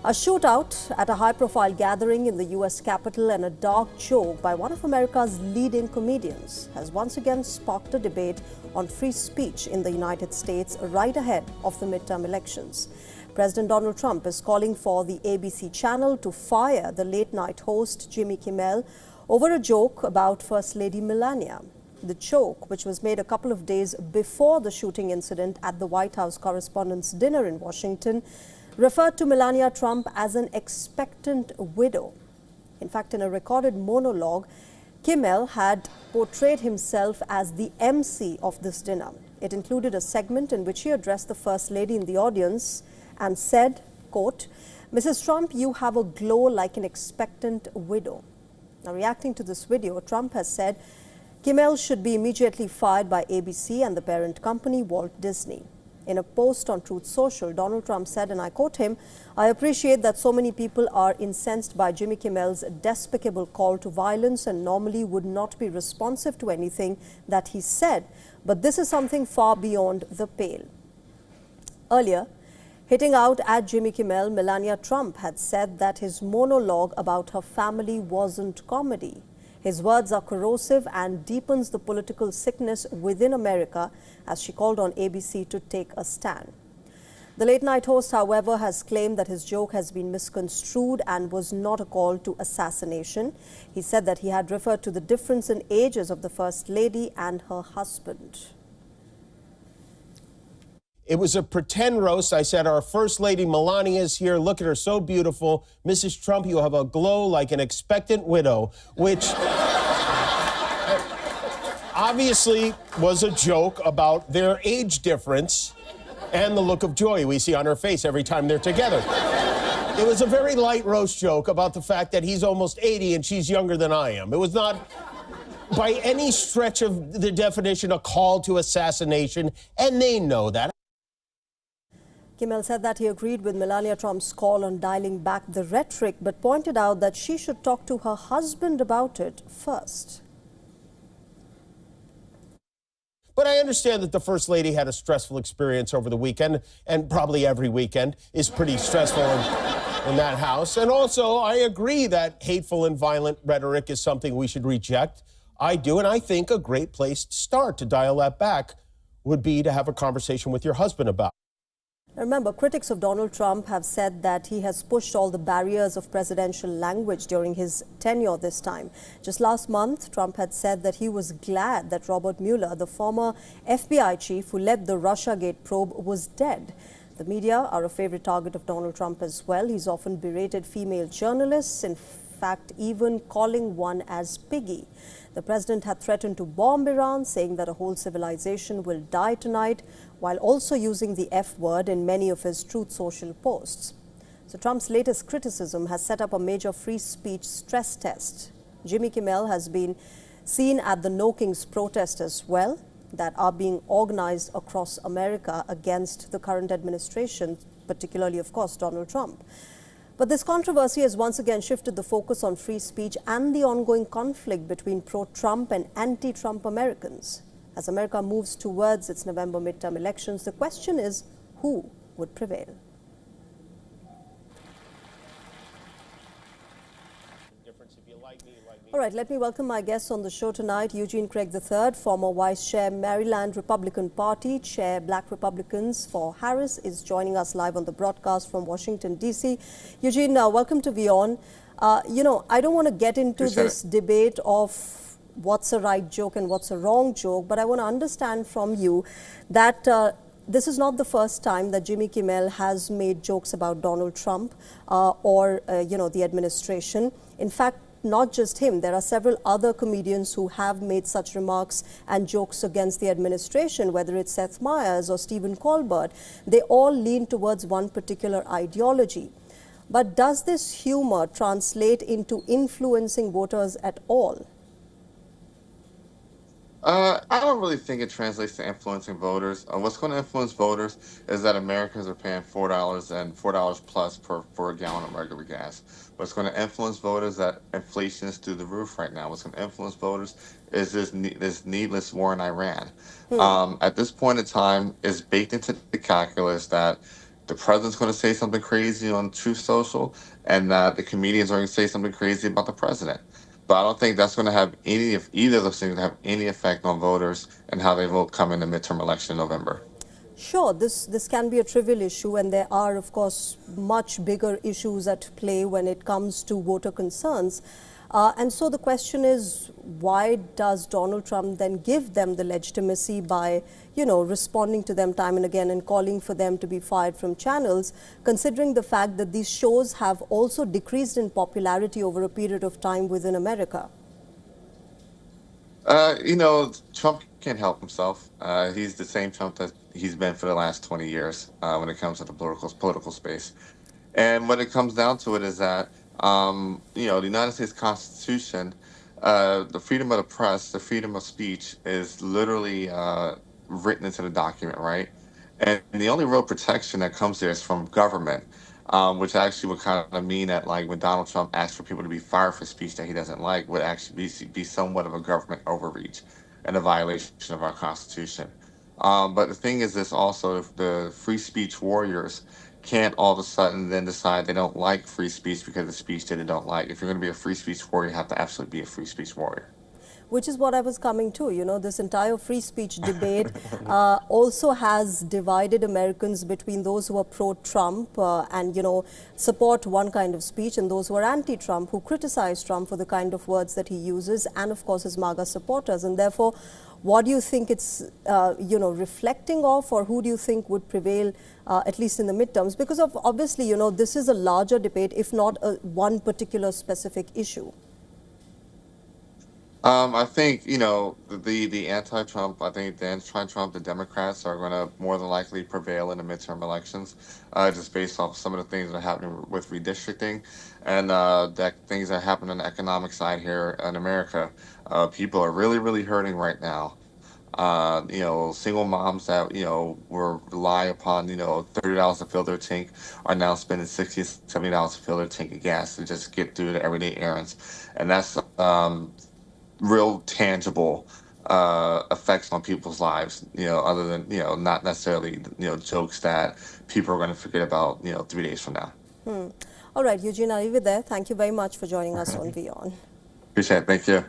A shootout at a high-profile gathering in the U.S. Capitol and a dark joke by one of America's leading comedians has once again sparked a debate on free speech in the United States right ahead of the midterm elections. President Donald Trump is calling for the ABC channel to fire the late-night host Jimmy Kimmel over a joke about First Lady Melania. The joke, which was made a couple of days before the shooting incident at the White House Correspondents' Dinner in Washington, referred to Melania Trump as an expectant widow. In fact, in a recorded monologue, Kimmel had portrayed himself as the MC of this dinner. It included a segment in which he addressed the First Lady in the audience and said, quote, "Mrs. Trump, you have a glow like an expectant widow." Now, reacting to this video, Trump has said Kimmel should be immediately fired by ABC and the parent company, Walt Disney. In a post on Truth Social, Donald Trump said, and I quote him, "I appreciate that so many people are incensed by Jimmy Kimmel's despicable call to violence and normally would not be responsive to anything that he said, but this is something far beyond the pale." Earlier, hitting out at Jimmy Kimmel, Melania Trump had said that his monologue about her family wasn't comedy. His words are corrosive and deepens the political sickness within America, as she called on ABC to take a stand. The late-night host, however, has claimed that his joke has been misconstrued and was not a call to assassination. He said that he had referred to the difference in ages of the First Lady and her husband. It was a pretend roast. I said, our First Lady Melania is here. Look at her, so beautiful. Mrs. Trump, you have a glow like an expectant widow, which obviously was a joke about their age difference and the look of joy we see on her face every time they're together. It was a very light roast joke about the fact that he's almost 80 and she's younger than I am. It was not, by any stretch of the definition, a call to assassination, and they know that. Kimmel said that he agreed with Melania Trump's call on dialing back the rhetoric, but pointed out that she should talk to her husband about it first. But I understand that the First Lady had a stressful experience over the weekend, and probably every weekend is pretty stressful in that house. And also, I agree that hateful and violent rhetoric is something we should reject. I do, and I think a great place to start to dial that back would be to have a conversation with your husband about it. Remember, critics of Donald Trump have said that he has pushed all the barriers of presidential language during his tenure this time. Just last month, Trump had said that he was glad that Robert Mueller, the former FBI chief who led the Russiagate probe, was dead. The media are a favorite target of Donald Trump as well. He's often berated female journalists, in fact, even calling one as piggy. The president had threatened to bomb Iran, saying that a whole civilization will die tonight, while also using the F word in many of his Truth Social posts. So Trump's latest criticism has set up a major free speech stress test. Jimmy Kimmel has been seen at the No Kings protest as well, that are being organized across America against the current administration, particularly, of course, Donald Trump. But this controversy has once again shifted the focus on free speech and the ongoing conflict between pro-Trump and anti-Trump Americans. As America moves towards its November midterm elections, the question is, who would prevail? All right, let me welcome my guests on the show tonight. Eugene Craig III, former Vice Chair, Maryland Republican Party, Chair, Black Republicans for Harris, is joining us live on the broadcast from Washington, D.C. Eugene, welcome to WION. I don't want to get into this debate of what's a right joke and what's a wrong joke, but I want to understand from you that this is not the first time that Jimmy Kimmel has made jokes about Donald Trump or the administration. In fact, not just him, there are several other comedians who have made such remarks and jokes against the administration, whether it's Seth Meyers or Stephen Colbert. They all lean towards one particular ideology. But does this humor translate into influencing voters at all? I don't really think it translates to influencing voters. What's going to influence voters is that Americans are paying $4 and $4 plus for a gallon of regular gas. What's going to influence voters is that inflation is through the roof right now. What's going to influence voters is this needless war in Iran. At this point in time, it's baked into the calculus that the president's going to say something crazy on Truth Social, and that the comedians are going to say something crazy about the president. But I don't think that's going to have any, if either of those things have any effect on voters and how they vote come in the midterm election in November. Sure, this can be a trivial issue, and there are, of course, much bigger issues at play when it comes to voter concerns. And so the question is, why does Donald Trump then give them the legitimacy by, responding to them time and again and calling for them to be fired from channels, considering the fact that these shows have also decreased in popularity over a period of time within America? Trump can't help himself. He's the same Trump that he's been for the last 20 years when it comes to the political space. And what it comes down to it is that, the United States Constitution, the freedom of the press, the freedom of speech is literally written into the document, right? And the only real protection that comes there is from government, which actually would kind of mean that, like, when Donald Trump asks for people to be fired for speech that he doesn't like, would actually be somewhat of a government overreach and a violation of our Constitution. But the thing is this also, the free speech warriors can't all of a sudden then decide they don't like free speech because of speech that they don't like. If you're going to be a free speech warrior, you have to absolutely be a free speech warrior. Which is what I was coming to. This entire free speech debate also has divided Americans between those who are pro-Trump and, support one kind of speech, and those who are anti-Trump, who criticize Trump for the kind of words that he uses, and of course his MAGA supporters. And therefore, what do you think it's, reflecting of, or who do you think would prevail, at least in the midterms? Because obviously, this is a larger debate, if not one particular specific issue. I think, the anti-Trump, I think the anti-Trump, the Democrats are going to more than likely prevail in the midterm elections, just based off some of the things that are happening with redistricting and that things that happen on the economic side here in America. People are really, really hurting right now. Single moms that, rely upon, $30 to fill their tank are now spending $60, $70 to fill their tank of gas to just get through the everyday errands. And that's real tangible effects on people's lives, other than, not necessarily, jokes that people are going to forget about, 3 days from now. All right, Eugene, I'll leave it there. Thank you very much for joining us on WION. Appreciate it. Thank you.